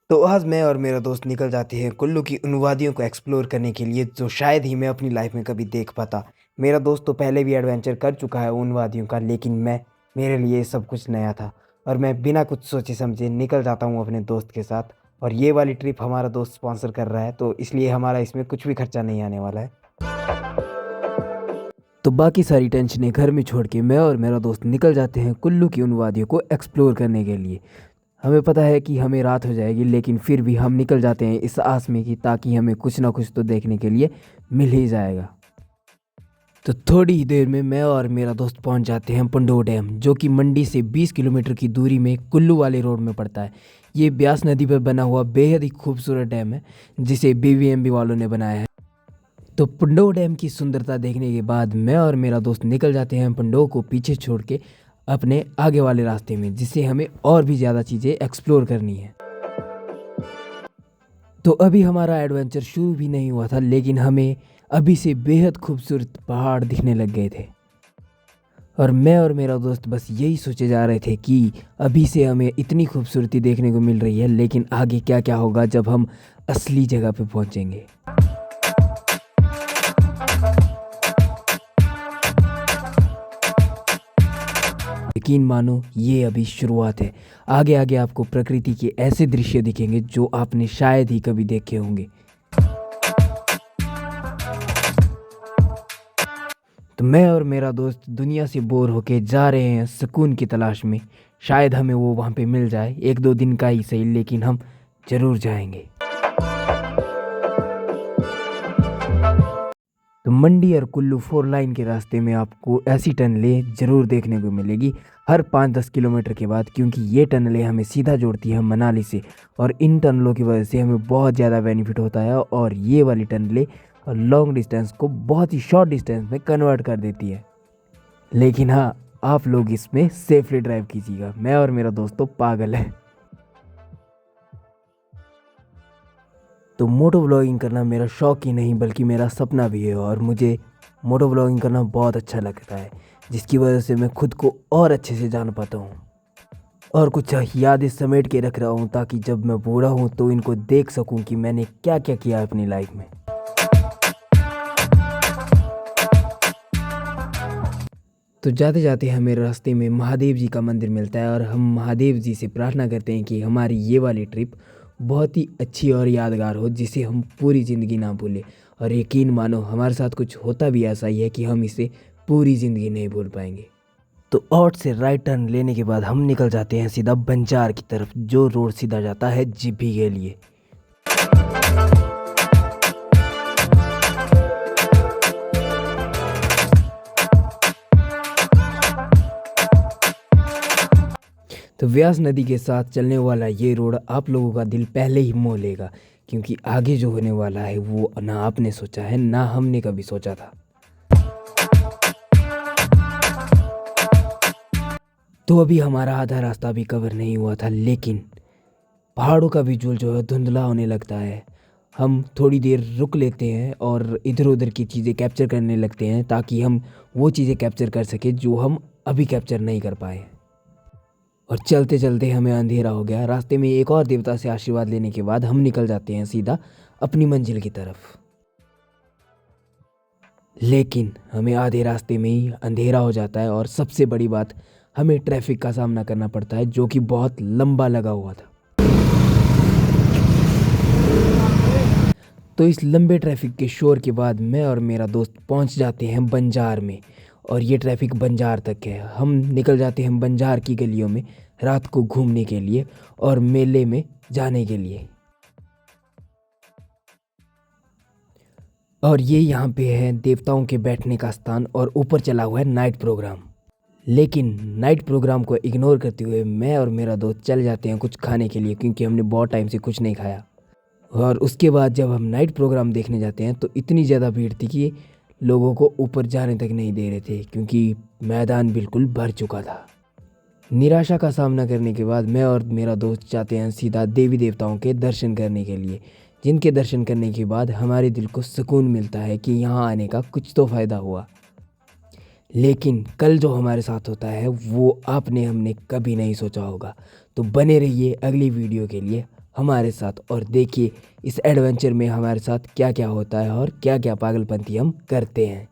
तो आज मैं और मेरा दोस्त निकल जाते हैं कुल्लू की उन वादियों को एक्सप्लोर करने के लिए जो शायद ही मैं अपनी लाइफ में कभी देख पाता। मेरा दोस्त तो पहले भी एडवेंचर कर चुका है उन वादियों का, लेकिन मेरे लिए ये सब कुछ नया था और मैं बिना कुछ सोचे समझे निकल जाता हूँ अपने दोस्त के साथ। और ये वाली ट्रिप हमारा दोस्त स्पॉन्सर कर रहा है, तो इसलिए हमारा इसमें कुछ भी खर्चा नहीं आने वाला है। तो बाकी सारी टेंशनें घर में छोड़ के मैं और मेरा दोस्त निकल जाते हैं कुल्लू की उन वादियों को एक्सप्लोर करने के लिए। हमें पता है कि हमें रात हो जाएगी, लेकिन फिर भी हम निकल जाते हैं इस आस में कि ताकि हमें कुछ ना कुछ तो देखने के लिए मिल ही जाएगा। तो थोड़ी ही देर में मैं और मेरा दोस्त पहुंच जाते हैं पंडोह डैम, जो कि मंडी से 20 किलोमीटर की दूरी में कुल्लू वाले रोड में पड़ता है। ये ब्यास नदी पर बना हुआ बेहद ही खूबसूरत डैम है, जिसे बीवीएमबी वालों ने बनाया है। तो पंडोह डैम की सुंदरता देखने के बाद मैं और मेरा दोस्त निकल जाते हैं पंडोह को पीछे छोड़ के अपने आगे वाले रास्ते में, जिससे हमें और भी ज़्यादा चीज़ें एक्सप्लोर करनी है। तो अभी हमारा एडवेंचर शुरू भी नहीं हुआ था, लेकिन हमें अभी से बेहद खूबसूरत पहाड़ दिखने लग गए थे और मैं और मेरा दोस्त बस यही सोचे जा रहे थे कि अभी से हमें इतनी खूबसूरती देखने को मिल रही है, लेकिन आगे क्या क्या होगा जब हम असली जगह पे पहुंचेंगे। यकीन मानो ये अभी शुरुआत है। आगे आगे आपको प्रकृति के ऐसे दृश्य दिखेंगे जो आपने शायद ही कभी देखे होंगे। तो मैं और मेरा दोस्त दुनिया से बोर होके जा रहे हैं सुकून की तलाश में। शायद हमें वो वहाँ पे मिल जाए, 1-2 दिन का ही सही, लेकिन हम जरूर जाएंगे। तो मंडी और कुल्लू 4 लाइन के रास्ते में आपको ऐसी टनलें ज़रूर देखने को मिलेगी हर 5-10 किलोमीटर के बाद, क्योंकि ये टनलें हमें सीधा जोड़ती हैं मनाली से और इन टनलों की वजह से हमें बहुत ज़्यादा बेनिफिट होता है और ये वाली टनलें लॉन्ग डिस्टेंस को बहुत ही शॉर्ट डिस्टेंस में कन्वर्ट कर देती है। लेकिन हाँ, आप लोग इसमें सेफली ड्राइव कीजिएगा। मैं और मेरा दोस्त तो पागल है। तो मोटो व्लॉगिंग करना मेरा शौक ही नहीं बल्कि मेरा सपना भी है और मुझे मोटो व्लॉगिंग करना बहुत अच्छा लगता है, जिसकी वजह से मैं खुद को और अच्छे से जान पाता हूँ और कुछ यादें समेट के रख रहा हूँ ताकि जब मैं बूढ़ा हूँ तो इनको देख सकूँ कि मैंने क्या क्या किया अपनी लाइफ में। तो जाते जाते हमें रास्ते में महादेव जी का मंदिर मिलता है और हम महादेव जी से प्रार्थना करते हैं कि हमारी ये वाली ट्रिप बहुत ही अच्छी और यादगार हो, जिसे हम पूरी ज़िंदगी ना भूलें। और यकीन मानो हमारे साथ कुछ होता भी ऐसा ही है कि हम इसे पूरी ज़िंदगी नहीं भूल पाएंगे। तो ऑट से राइट टर्न लेने के बाद हम निकल जाते हैं सीधा बंजार की तरफ, जो रोड सीधा जाता है जीपी के लिए। तो व्यास नदी के साथ चलने वाला ये रोड आप लोगों का दिल पहले ही मोह लेगा, क्योंकि आगे जो होने वाला है वो ना आपने सोचा है ना हमने कभी सोचा था। तो अभी हमारा आधा रास्ता भी कवर नहीं हुआ था, लेकिन पहाड़ों का विजुअल जो है धुंधला होने लगता है। हम थोड़ी देर रुक लेते हैं और इधर उधर की चीज़ें कैप्चर करने लगते हैं ताकि हम वो चीज़ें कैप्चर कर सकें जो हम अभी कैप्चर नहीं कर पाए। और चलते चलते हमें अंधेरा हो गया। रास्ते में एक और देवता से आशीर्वाद लेने के बाद हम निकल जाते हैं सीधा अपनी मंजिल की तरफ। लेकिन हमें आधे रास्ते में ही अंधेरा हो जाता है और सबसे बड़ी बात, हमें ट्रैफिक का सामना करना पड़ता है जो कि बहुत लंबा लगा हुआ था। तो इस लंबे ट्रैफिक के शोर के बाद मैं और मेरा दोस्त पहुंच जाते हैं बंजार में और ये ट्रैफिक बंजार तक है। हम निकल जाते हैं बंजार की गलियों में रात को घूमने के लिए और मेले में जाने के लिए। और ये यहाँ पे है देवताओं के बैठने का स्थान और ऊपर चला हुआ है नाइट प्रोग्राम। लेकिन नाइट प्रोग्राम को इग्नोर करते हुए मैं और मेरा दोस्त चल जाते हैं कुछ खाने के लिए, क्योंकि हमने बहुत टाइम से कुछ नहीं खाया। और उसके बाद जब हम नाइट प्रोग्राम देखने जाते हैं तो इतनी ज़्यादा भीड़ थी कि लोगों को ऊपर जाने तक नहीं दे रहे थे, क्योंकि मैदान बिल्कुल भर चुका था। निराशा का सामना करने के बाद मैं और मेरा दोस्त जाते हैं सीधा देवी देवताओं के दर्शन करने के लिए, जिनके दर्शन करने के बाद हमारे दिल को सुकून मिलता है कि यहाँ आने का कुछ तो फ़ायदा हुआ। लेकिन कल जो हमारे साथ होता है वो आपने हमने कभी नहीं सोचा होगा। तो बने रहिए अगली वीडियो के लिए हमारे साथ और देखिए इस एडवेंचर में हमारे साथ क्या क्या होता है और क्या क्या पागलपंती हम करते हैं।